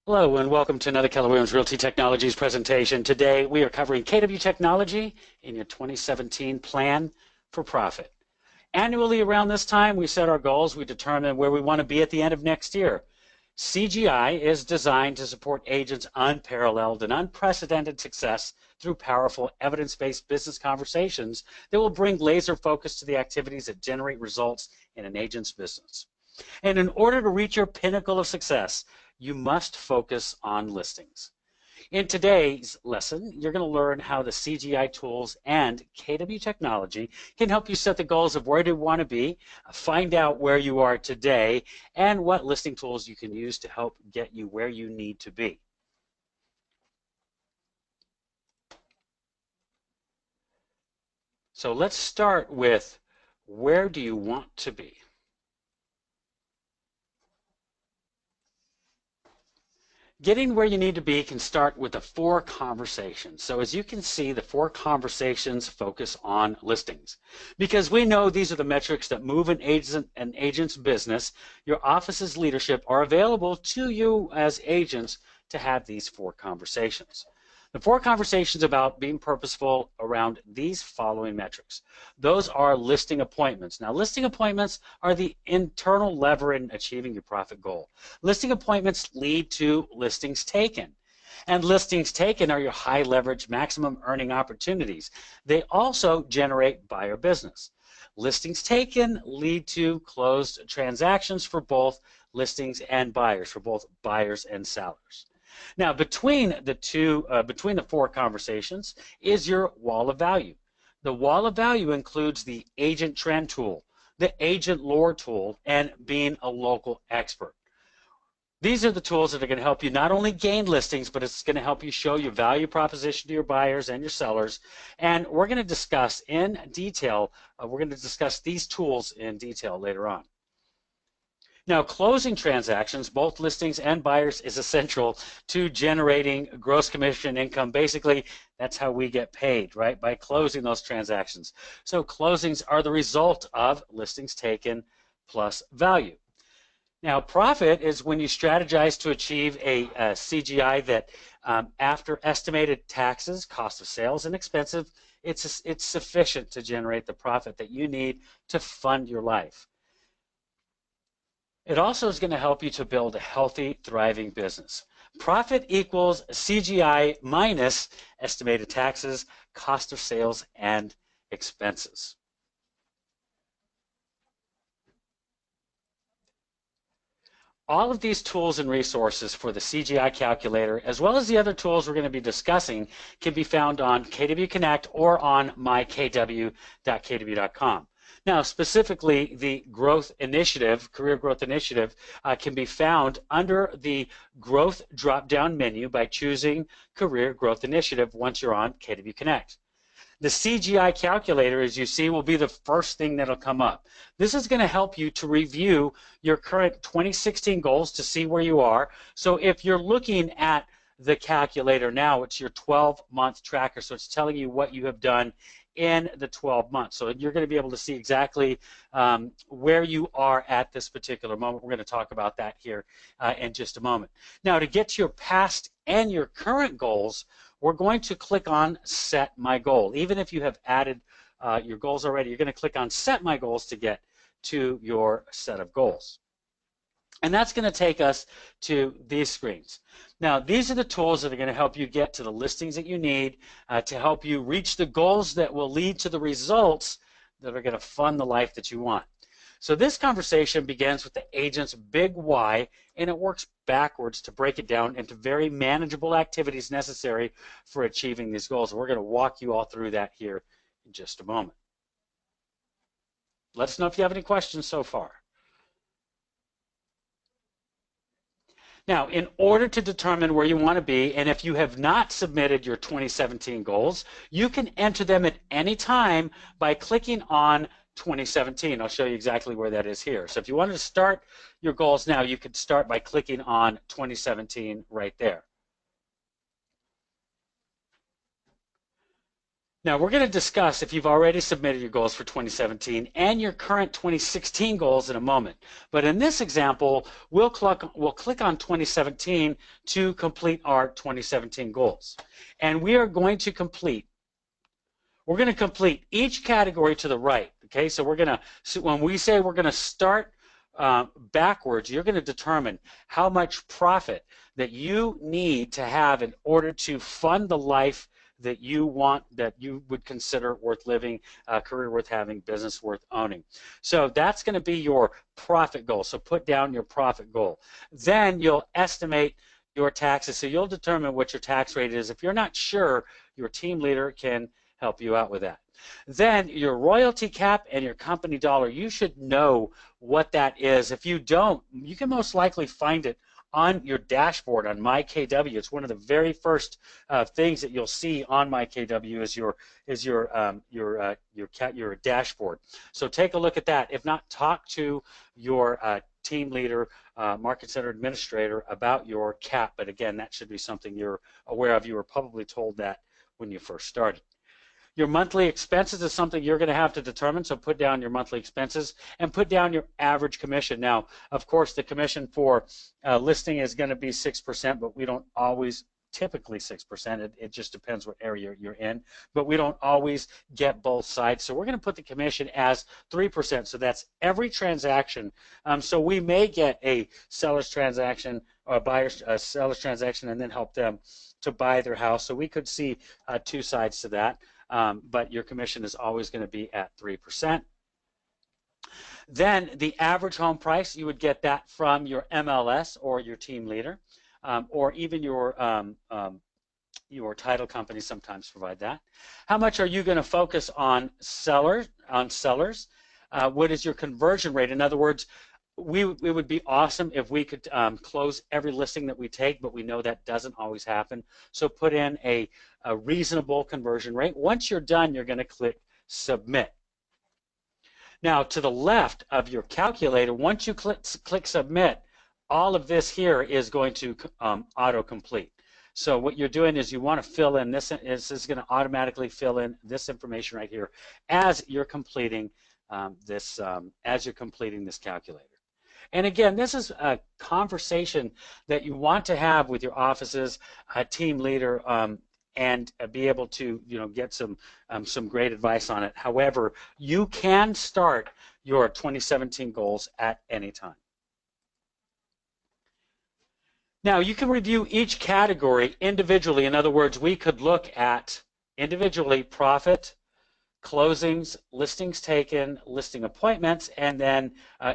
Hello and welcome to another Keller Williams Realty Technologies presentation. Today we are covering KW Technology in your 2017 plan for profit. Annually around this time we set our goals, we determine where we want to be at the end of next year. CGI is designed to support agents' unparalleled and unprecedented success through powerful evidence-based business conversations that will bring laser focus to the activities that generate results in an agent's business. And in order to reach your pinnacle of success, you must focus on listings. In today's lesson, you're going to learn how the CGI tools and KW technology can help you set the goals of where you want to be, find out where you are today, and what listing tools you can use to help get you where you need to be. So let's start with, where do you want to be? Getting where you need to be can start with the 4 conversations. So as you can see, the 4 conversations focus on listings. Because we know these are the metrics that move an agent's business, your office's leadership are available to you as agents to have these 4 conversations. The 4 conversations about being purposeful around these following metrics. Those are listing appointments. Now, listing appointments are the internal lever in achieving your profit goal. Listing appointments lead to listings taken. And listings taken are your high leverage, maximum earning opportunities. They also generate buyer business. Listings taken lead to closed transactions for both listings and buyers, for both buyers and sellers. Now, between the 4 conversations is your wall of value. The wall of value includes the agent trend tool, the agent lore tool, and being a local expert. These are the tools that are going to help you not only gain listings, but it's going to help you show your value proposition to your buyers and your sellers. And we're going to discuss in detail, these tools in detail later on. Now, closing transactions, both listings and buyers, is essential to generating gross commission income. Basically, that's how we get paid, right? By closing those transactions. So closings are the result of listings taken plus value. Now, profit is when you strategize to achieve a CGI that after estimated taxes, cost of sales, and expenses, it's sufficient to generate the profit that you need to fund your life. It also is going to help you to build a healthy, thriving business. Profit equals CGI minus estimated taxes, cost of sales, and expenses. All of these tools and resources for the CGI calculator, as well as the other tools we're going to be discussing, can be found on KW Connect or on mykw.kw.com. Now, specifically, the growth initiative, career growth initiative, can be found under the growth drop-down menu by choosing career growth initiative once you're on KW Connect. The CGI calculator, as you see, will be the first thing that'll come up. This is going to help you to review your current 2016 goals to see where you are. So if you're looking at the calculator now, it's your 12-month tracker, so it's telling you what you have done in the 12 months. So you're going to be able to see exactly where you are at this particular moment. We're going to talk about that here in just a moment. Now, to get to your past and your current goals, we're going to click on Set My Goal. Even if you have added your goals already, you're going to click on Set My Goals to get to your set of goals. And that's going to take us to these screens. Now, these are the tools that are going to help you get to the listings that you need to help you reach the goals that will lead to the results that are going to fund the life that you want. So this conversation begins with the agent's big why, and it works backwards to break it down into very manageable activities necessary for achieving these goals. We're going to walk you all through that here in just a moment. Let us know if you have any questions so far. Now, in order to determine where you want to be, and if you have not submitted your 2017 goals, you can enter them at any time by clicking on 2017. I'll show you exactly where that is here. So if you wanted to start your goals now, you could start by clicking on 2017 right there. Now we're going to discuss if you've already submitted your goals for 2017 and your current 2016 goals in a moment. But in this example, we'll click on 2017 to complete our 2017 goals. And we are going to complete each category to the right. Okay, so when we say we're going to start backwards, you're going to determine how much profit that you need to have in order to fund the life that you want, that you would consider worth living, career worth having, business worth owning. So that's going to be your profit goal. So put down your profit goal. Then you'll estimate your taxes. So you'll determine what your tax rate is. If you're not sure, your team leader can help you out with that. Then your royalty cap and your company dollar, you should know what that is. If you don't, you can most likely find it on your dashboard on MyKW. It's one of the very first things that you'll see on MyKW is your dashboard. So take a look at that. If not, talk to your team leader, market center administrator about your cap. But again, that should be something you're aware of. You were probably told that when you first started. Your monthly expenses is something you're going to have to determine, so put down your monthly expenses and put down your average commission. Now, of course, the commission for listing is going to be 6%, but we don't always, typically 6%. It just depends what area you're in, but we don't always get both sides. So we're going to put the commission as 3%, so that's every transaction. So we may get a seller's transaction or a seller's transaction and then help them to buy their house. So we could see two sides to that. But your commission is always going to be at 3%. Then the average home price, you would get that from your MLS or your team leader, or even your title company sometimes provide that. How much are you going to focus on sellers? What is your conversion rate? In other words, it would be awesome if we could close every listing that we take, but we know that doesn't always happen. So put in a reasonable conversion rate. Once you're done, you're going to click Submit. Now, to the left of your calculator, once you click Submit, all of this here is going to auto-complete. So what you're doing is you want to fill in this. This is going to automatically fill in this information right here as you're completing this calculator. And again, this is a conversation that you want to have with your office's team leader and be able to, get some great advice on it. However, you can start your 2017 goals at any time. Now, you can review each category individually. In other words, we could look at individually profit, closings, listings taken, listing appointments, and then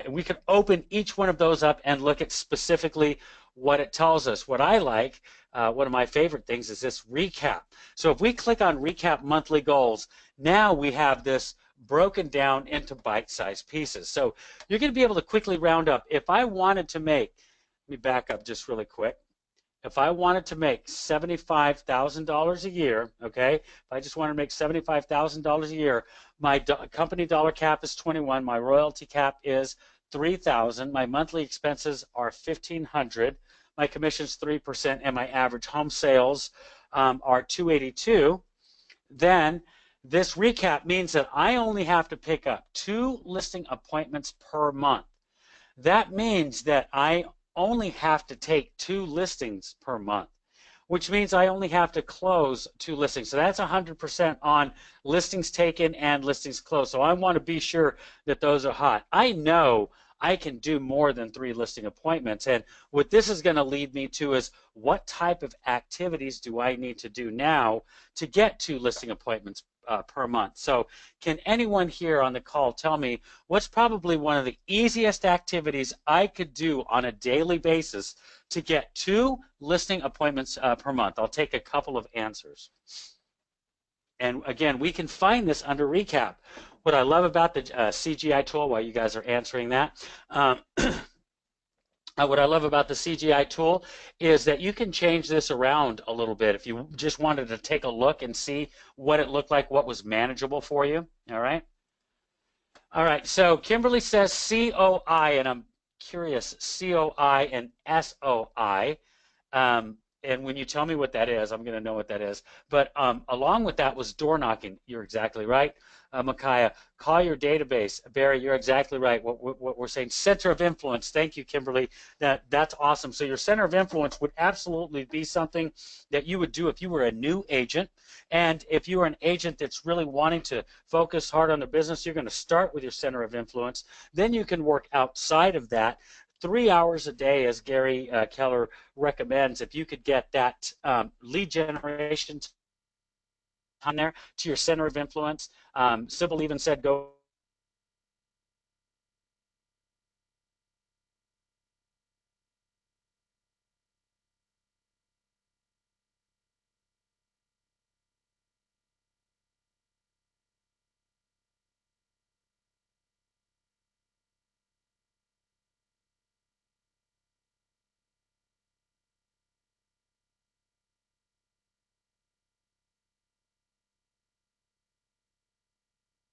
we could open each one of those up and look at specifically what it tells us. What I like, one of my favorite things is this recap. So if we click on recap monthly goals, now we have this broken down into bite-sized pieces. So you're going to be able to quickly round up. If I wanted to make, let me back up just really quick. If I wanted to make $75,000 a year, okay, if I just want to make $75,000 a year, my company dollar cap is 21, my royalty cap is 3,000, my monthly expenses are 1,500, my commission's 3%, and my average home sales are 282, then this recap means that I only have to pick up 2 listing appointments per month. That means that I only have to take 2 listings per month, which means I only have to close 2 listings. So that's 100% on listings taken and listings closed. So I want to be sure that those are hot. I know I can do more than 3 listing appointments, and what this is going to lead me to is what type of activities do I need to do now to get 2 listing appointments per month. So can anyone here on the call tell me what's probably one of the easiest activities I could do on a daily basis to get 2 listing appointments per month? I'll take a couple of answers. And again, we can find this under recap. What I love about the CGI tool, while you guys are answering that, what I love about the CGI tool is that you can change this around a little bit if you just wanted to take a look and see what it looked like, what was manageable for you. All right. All right. So Kimberly says COI, and I'm curious, COI and SOI. and when you tell me what that is, I'm going to know what that is. But along with that was door knocking. You're exactly right, Micaiah. Call your database. Barry, you're exactly right. What we're saying, center of influence. Thank you, Kimberly. That's awesome. So your center of influence would absolutely be something that you would do if you were a new agent. And if you are an agent that's really wanting to focus hard on the business, you're going to start with your center of influence. Then you can work outside of that. 3 hours a day, as Gary Keller recommends, if you could get that lead generation time there to your center of influence. Sybil even said go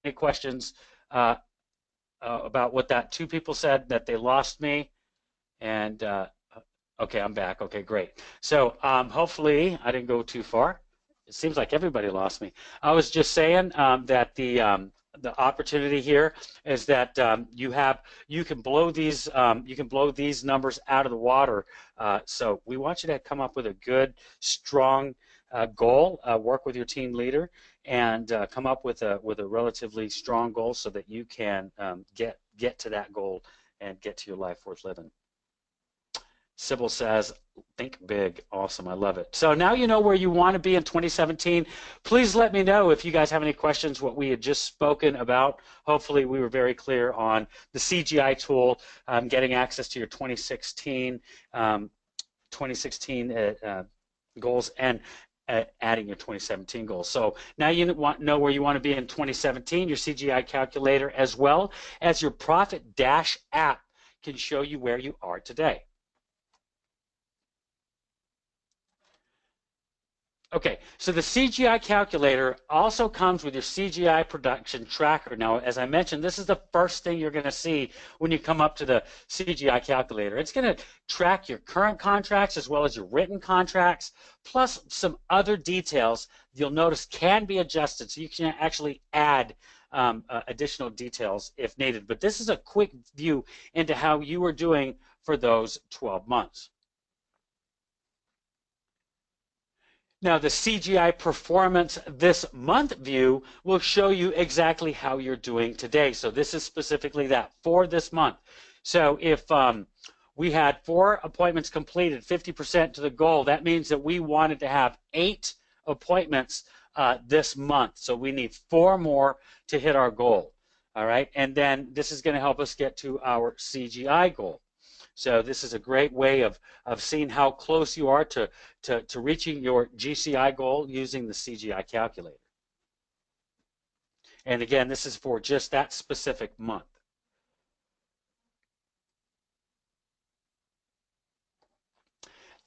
any questions about what that two people said that they lost me. And okay, I'm back. Okay, great. So hopefully I didn't go too far. It seems like everybody lost me. I was just saying that the opportunity here is that you can blow these numbers out of the water. So we want you to come up with a good, strong goal. Work with your team leader and come up with a relatively strong goal so that you can get to that goal and get to your life worth living. Sybil says, think big. Awesome. I love it. So now you know where you want to be in 2017. Please let me know if you guys have any questions, what we had just spoken about. Hopefully we were very clear on the CGI tool, getting access to your 2016 goals and adding your 2017 goals. So now you know where you want to be in 2017, your CGI calculator, as well as your Profit Dash app can show you where you are today. Okay, so the CGI calculator also comes with your CGI production tracker. Now, as I mentioned, this is the first thing you're going to see when you come up to the CGI calculator. It's going to track your current contracts as well as your written contracts, plus some other details you'll notice can be adjusted, so you can actually add additional details if needed. But this is a quick view into how you are doing for those 12 months. Now, the CGI Performance This Month view will show you exactly how you're doing today. So this is specifically that for this month. So if we had 4 appointments completed, 50% to the goal, that means that we wanted to have 8 appointments this month. So we need 4 more to hit our goal. All right, and then this is going to help us get to our CGI goal. So this is a great way of seeing how close you are to reaching your GCI goal using the CGI calculator. And again, this is for just that specific month.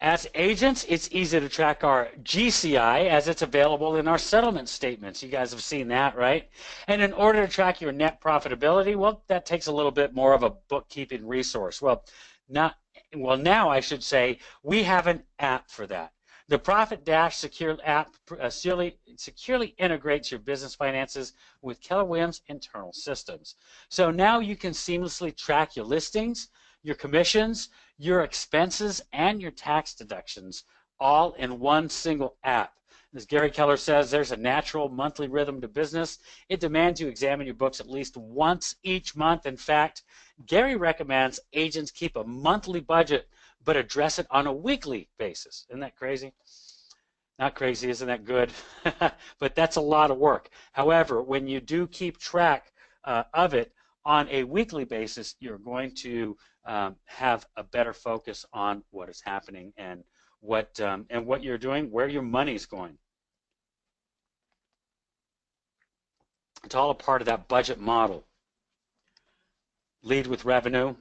As agents, it's easy to track our GCI as it's available in our settlement statements. You guys have seen that, right? And in order to track your net profitability, well, that takes a little bit more of a bookkeeping resource. Well, now I should say we have an app for that. The Profit Dash Secure app securely integrates your business finances with Keller Williams internal systems. So now you can seamlessly track your listings, your commissions, your expenses, and your tax deductions all in one single app. As Gary Keller says, there's a natural monthly rhythm to business. It demands you examine your books at least once each month. In fact, Gary recommends agents keep a monthly budget but address it on a weekly basis. Isn't that crazy? Not crazy, isn't that good? But that's a lot of work. However, when you do keep track of it on a weekly basis, you're going to have a better focus on what is happening and what you're doing, where your money's going. It's all a part of that budget model. Lead with revenue,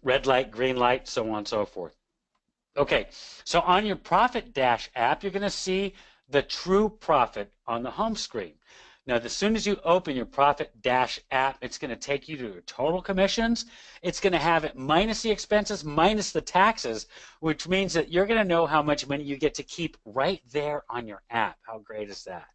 red light, green light, so on and so forth. Okay, so on your Profit Dash app, you're going to see the true profit on the home screen. Now, as soon as you open your Profit Dash app, it's going to take you to your total commissions. It's going to have it minus the expenses, minus the taxes, which means that you're going to know how much money you get to keep right there on your app. How great is that?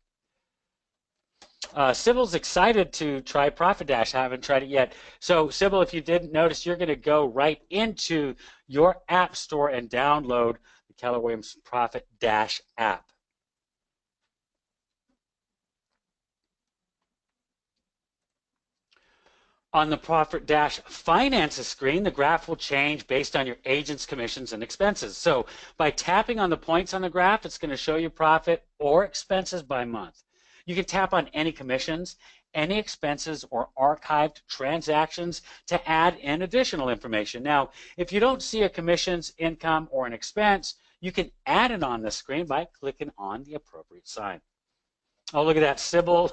Sybil's excited to try Profit Dash. I haven't tried it yet. So, Sybil, if you didn't notice, you're going to go right into your app store and download the Keller Williams Profit Dash app. On the Profit Dash Finances screen, the graph will change based on your agent's commissions and expenses. So by tapping on the points on the graph, it's going to show you profit or expenses by month. You can tap on any commissions, any expenses, or archived transactions to add in additional information. Now, if you don't see a commissions, income, or an expense, you can add it on the screen by clicking on the appropriate sign. Oh, look at that, Sybil.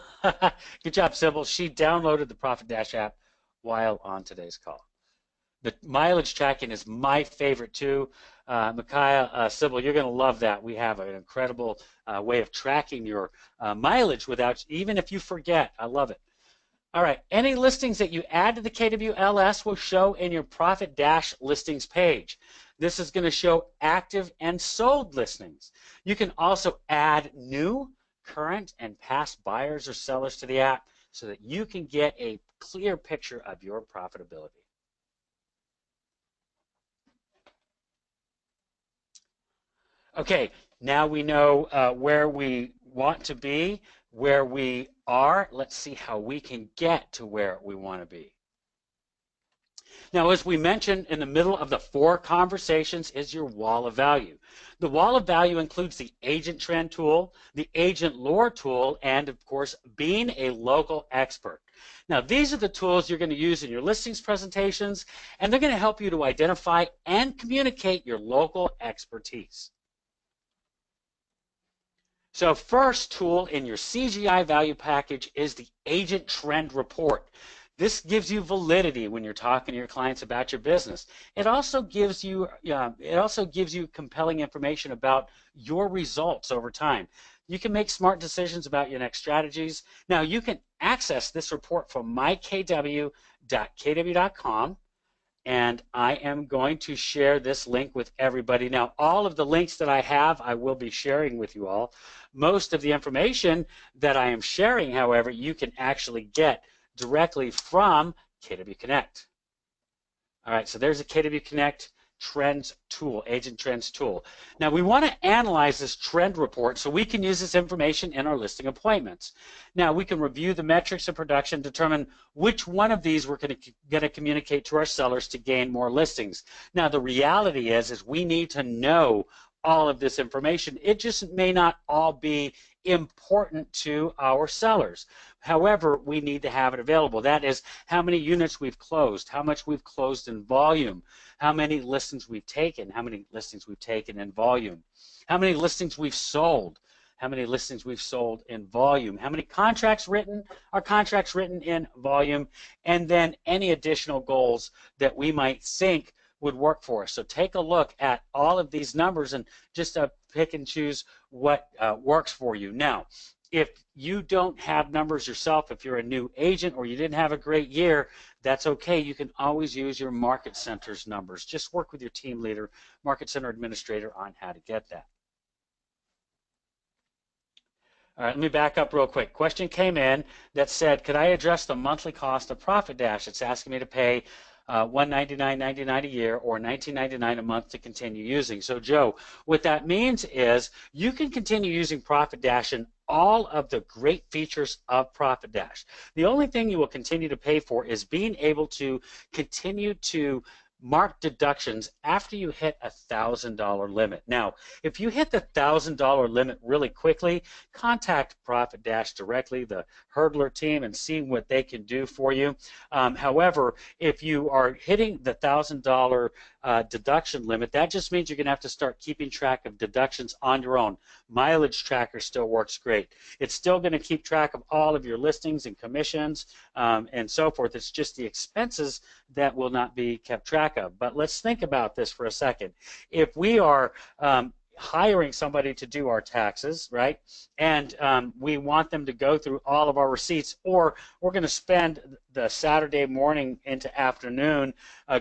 Good job, Sybil. She downloaded the Profit Dash app while on today's call. The mileage tracking is my favorite too. Micaiah, Sybil, you're going to love that. We have an incredible way of tracking your mileage without, even if you forget. I love it. All right, any listings that you add to the KWLS will show in your Profit Dash listings page. This is going to show active and sold listings. You can also add new, current, and past buyers or sellers to the app so that you can get a clear picture of your profitability. Okay, now we know where we want to be, where we are. Let's see how we can get to where we want to be. Now, as we mentioned, in the middle of the 4 conversations is your wall of value. The wall of value includes the agent trend tool, the agent lore tool, and of course, being a local expert. Now, these are the tools you're going to use in your listings presentations, and they're going to help you to identify and communicate your local expertise. So first tool in your CGI value package is the Agent Trend Report. This gives you validity when you're talking to your clients about your business. It also gives you compelling information about your results over time. You can make smart decisions about your next strategies. Now you can access this report from mykw.kw.com, and I am going to share this link with everybody. Now all of the links that I have, I will be sharing with you all. Most of the information that I am sharing, however, you can actually get directly from KW Connect. All right, so there's a KW Connect Trends tool, Agent Trends tool. Now we want to analyze this trend report so we can use this information in our listing appointments. Now we can review the metrics of production, determine which one of these we're going to communicate to our sellers to gain more listings. Now the reality is we need to know all of this information. It just may not all be important to our sellers. However, we need to have it available. That is how many units we've closed, how much we've closed in volume, how many listings we've taken, how many listings we've taken in volume, how many listings we've sold, how many listings we've sold in volume, how many contracts written, are contracts written in volume, and then any additional goals that we might think would work for us. So take a look at all of these numbers and just pick and choose what works for you. Now, if you don't have numbers yourself, if you're a new agent or you didn't have a great year, that's okay. You can always use your Market Center's numbers. Just work with your team leader, Market Center administrator on how to get that. All right, let me back up real quick. Question came in that said, could I address the monthly cost of Profit Dash? It's asking me to pay $199.99 a year or $19.99 a month to continue using. So Joe, what that means is you can continue using Profit Dash and all of the great features of Profit Dash. The only thing you will continue to pay for is being able to continue to mark deductions after you hit a $1,000 limit. Now, if you hit the $1,000 limit really quickly, contact Profit Dash directly, the Hurdler team, and see what they can do for you. However, if you are hitting the $1,000 deduction limit, that just means you're going to have to start keeping track of deductions on your own. Mileage Tracker still works great. It's still going to keep track of all of your listings and commissions and so forth. It's just the expenses that will not be kept track of. But let's think about this for a second. If we are hiring somebody to do our taxes, right? And we want them to go through all of our receipts, or we're going to spend the Saturday morning into afternoon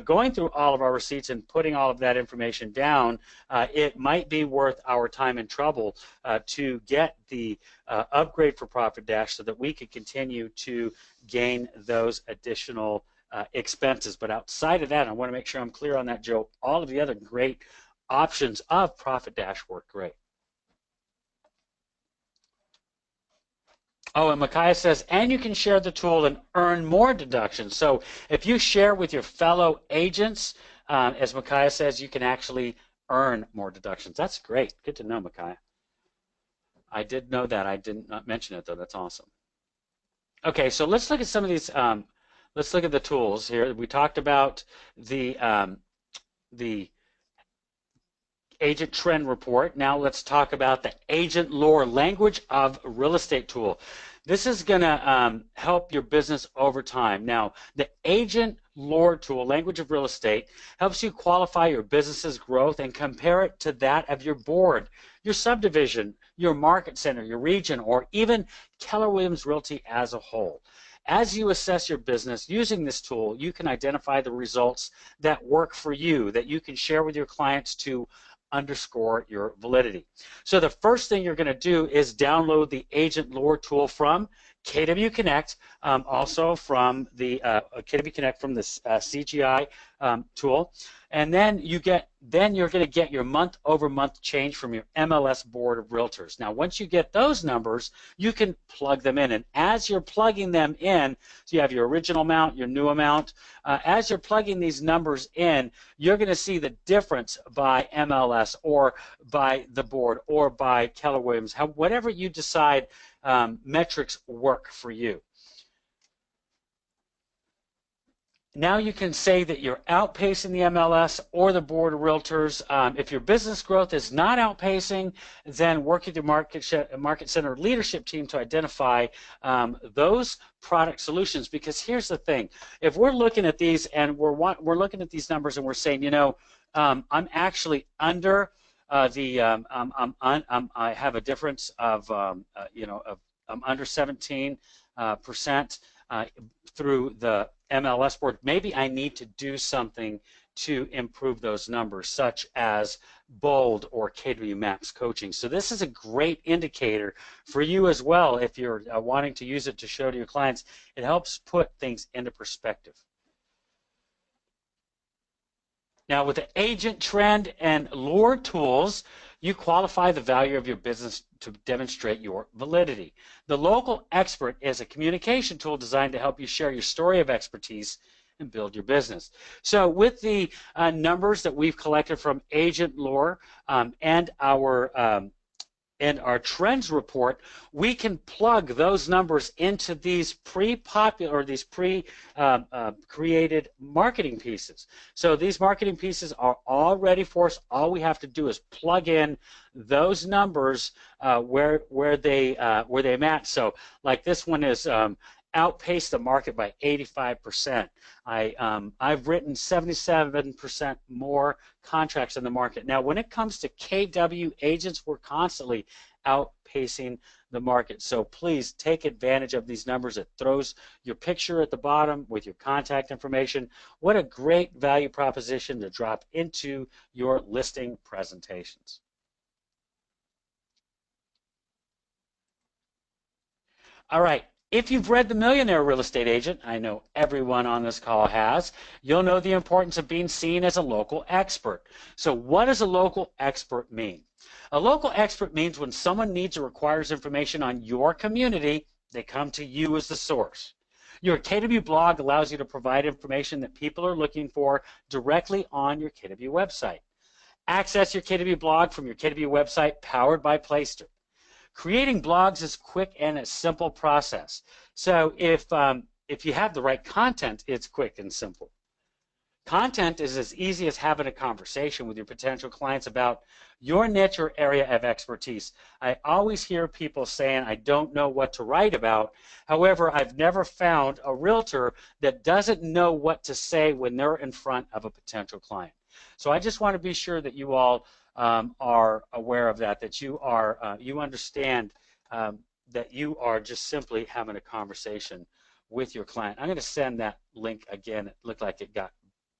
going through all of our receipts and putting all of that information down. It might be worth our time and trouble to get the upgrade for Profit Dash so that we could continue to gain those additional expenses. But outside of that, I want to make sure I'm clear on that, Joe, all of the other great options of Profit Dash work great. Oh, and Micaiah says, and you can share the tool and earn more deductions. So if you share with your fellow agents, as Micaiah says, you can actually earn more deductions. That's great. Good to know, Micaiah. I did know that. I did not mention it, though. That's awesome. Okay, so let's look at some of these. Let's look at the tools here. We talked about the Agent Trend Report. Now let's talk about the Agent Lore Language of Real Estate tool. This is going to help your business over time. Now, the Agent Lore tool, Language of Real Estate, helps you qualify your business's growth and compare it to that of your board, your subdivision, your market center, your region, or even Keller Williams Realty as a whole. As you assess your business using this tool, you can identify the results that work for you, that you can share with your clients to underscore your validity. So the first thing you're going to do is download the Agent Lore tool from KW Connect, also from the KW Connect from the CGI tool, and then you're going to get your month-over-month change from your MLS board of realtors. Now, once you get those numbers, you can plug them in, and as you're plugging them in, so you have your original amount, your new amount. As you're plugging these numbers in, you're going to see the difference by MLS or by the board or by Keller Williams, whatever you decide metrics work for you. Now you can say that you're outpacing the MLS or the board of realtors. If your business growth is not outpacing, then work with your market center leadership team to identify those product solutions. Because here's the thing: if we're looking at these and we're looking at these numbers and we're saying, you know, I'm actually under I have a difference of I'm under 17% through the MLS board. Maybe I need to do something to improve those numbers, such as Bold or KW Max coaching. So this is a great indicator for you as well if you're wanting to use it to show to your clients. It helps put things into perspective. Now, with the Agent Trend and Lore tools, you qualify the value of your business to demonstrate your validity. The Local Expert is a communication tool designed to help you share your story of expertise and build your business. So with the numbers that we've collected from Agent Lore and our trends report, we can plug those numbers into these pre-created marketing pieces. So these marketing pieces are all ready for us. All we have to do is plug in those numbers where they match. So like this one is outpaced the market by 85%. I've written 77% more contracts in the market. Now, when it comes to KW agents, we're constantly outpacing the market. So please take advantage of these numbers. It throws your picture at the bottom with your contact information. What a great value proposition to drop into your listing presentations. All right. If you've read The Millionaire Real Estate Agent, I know everyone on this call has, you'll know the importance of being seen as a local expert. So what does a local expert mean? A local expert means when someone needs or requires information on your community, they come to you as the source. Your KW blog allows you to provide information that people are looking for directly on your KW website. Access your KW blog from your KW website powered by Playster. Creating blogs is quick and a simple process. So if you have the right content, it's quick and simple. Content is as easy as having a conversation with your potential clients about your niche or area of expertise. I always hear people saying, I don't know what to write about. However, I've never found a realtor that doesn't know what to say when they're in front of a potential client. So I just want to be sure that you all are aware of that, that you are you understand that you are just simply having a conversation with your client. I'm going to send that link again. It looked like it got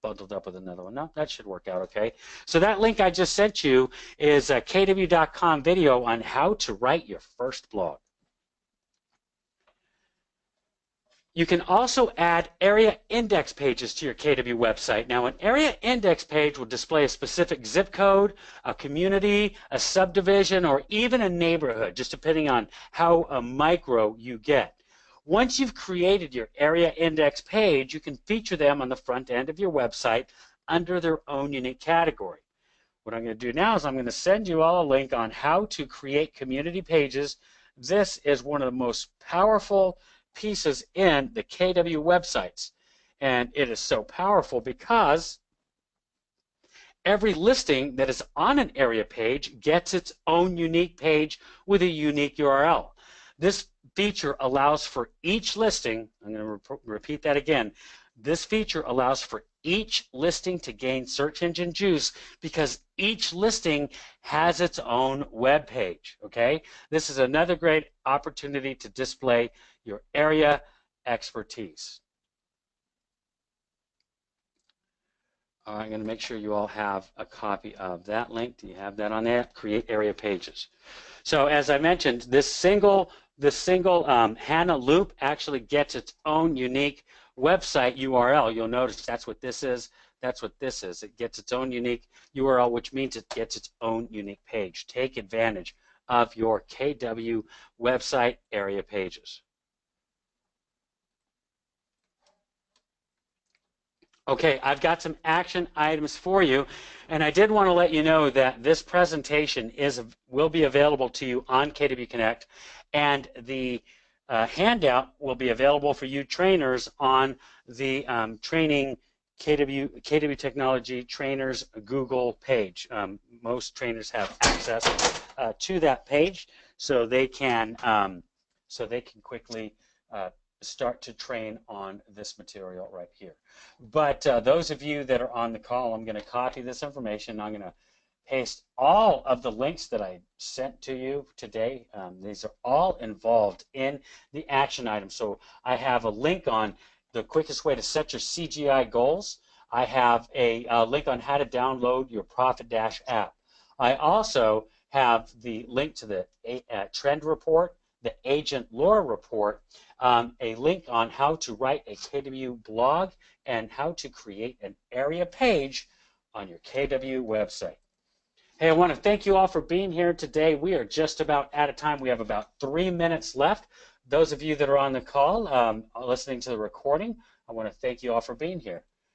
bundled up with another one. No, that should work out okay. So that link I just sent you is a kw.com video on how to write your first blog. You can also add area index pages to your KW website. Now, an area index page will display a specific zip code, a community, a subdivision, or even a neighborhood, just depending on how micro you get. Once you've created your area index page, you can feature them on the front end of your website under their own unique category. What I'm going to do now is I'm going to send you all a link on how to create community pages. This is one of the most powerful pieces in the KW websites, and it is so powerful because every listing that is on an area page gets its own unique page with a unique URL. This feature allows for each listing, I'm going to repeat that again, this feature allows for each listing to gain search engine juice because each listing has its own web page, okay? This is another great opportunity to display your area expertise. I'm going to make sure you all have a copy of that link. Do you have that on there? Create area pages. So as I mentioned, this single HANA loop actually gets its own unique website URL. You'll notice that's what this is. That's what this is. It gets its own unique URL, which means it gets its own unique page. Take advantage of your KW website area pages. Okay, I've got some action items for you, and I did want to let you know that this presentation will be available to you on KW Connect, and the handout will be available for you trainers on the training KW Technology Trainers Google page. Most trainers have access to that page, so they can quickly start to train on this material right here. But those of you that are on the call, I'm going to copy this information. I'm going to paste all of the links that I sent to you today. These are all involved in the action items. So I have a link on the quickest way to set your CGI goals. I have a link on how to download your Profit Dash app. I also have the link to the trend report, the agent lore report, a link on how to write a KW blog, and how to create an area page on your KW website. Hey, I want to thank you all for being here today. We are just about out of time. We have about 3 minutes left. Those of you that are on the call, listening to the recording, I want to thank you all for being here.